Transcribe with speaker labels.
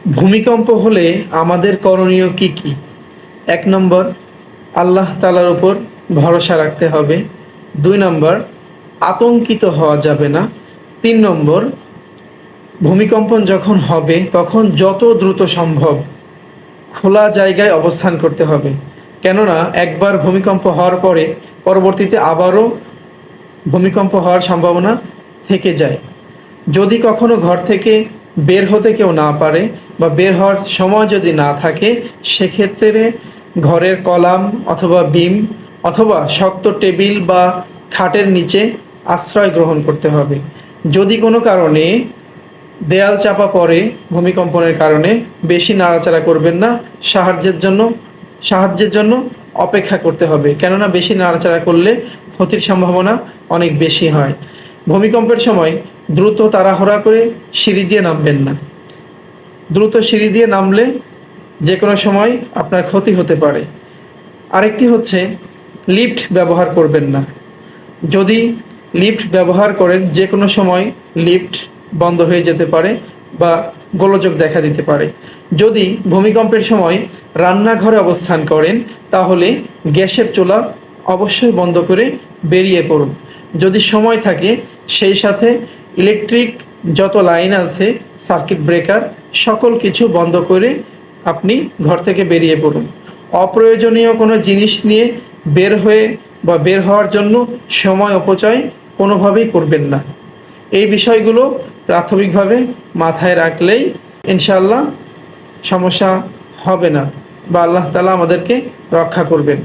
Speaker 1: ভূমিকম্প হলে আমাদের করণীয় কি কি? ১ নম্বর, আল্লাহ তাআলার উপর ভরসা রাখতে হবে। ২ নম্বর, আতঙ্কিত হওয়া যাবে না। ৩ নম্বর, ভূমিকম্পন যখন হবে তখন যত দ্রুত সম্ভব খোলা জায়গায় অবস্থান করতে হবে। কেননা একবার ভূমিকম্প হওয়ার পরে পরবর্তীতে আবারও ভূমিকম্প হওয়ার সম্ভাবনা থেকে যায়। যদি কখনো ঘর থেকে বের হতে কেউ না পারে বা বের হওয়ার সময় যদি না থাকে, সেক্ষেত্রে ঘরের কলাম অথবা বিম অথবা শক্ত টেবিল বা খাটের নিচে আশ্রয় গ্রহণ করতে হবে। যদি কোনো কারণে দেয়াল চাপা পড়ে ভূমিকম্পনের কারণে, বেশি নাড়াচাড়া করবেন না। সাহায্যের জন্য অপেক্ষা করতে হবে, কেননা বেশি নাড়াচাড়া করলে ক্ষতির সম্ভাবনা অনেক বেশি হয়। ভূমিকম্পের সময় দ্রুত তাড়াহুড়া করে সিঁড়ি দিয়ে নামবেন না। দ্রুত সিঁড়ি দিয়ে নামলে যে কোনো সময় আপনার ক্ষতি হতে পারে। আরেকটি হচ্ছে, লিফট ব্যবহার করবেন না। যদি লিফট ব্যবহার করেন, যে কোনো সময় লিফট বন্ধ হয়ে যেতে পারে বা গোলযোগ দেখা দিতে পারে। যদি ভূমিকম্পের সময় রান্নাঘরে অবস্থান করেন, তাহলে গ্যাসের চুলা অবশ্যই বন্ধ করে বেরিয়ে পড়ুন। যদি সময় থাকে, সেই সাথে ইলেকট্রিক যত লাইন আছে, সার্কিট ব্রেকার, সকল কিছু বন্ধ করে আপনি ঘর থেকে বেরিয়ে পড়ুন। অপ্রয়োজনীয় কোনো জিনিস নিয়ে বের হওয়ার জন্য সময় অপচয় কোনোভাবেই করবেন না। এই বিষয়গুলো প্রাথমিকভাবে মাথায় রাখলেই ইনশাআল্লাহ সমস্যা হবে না বা আল্লাহ তাআলা আমাদেরকে রক্ষা করবেন।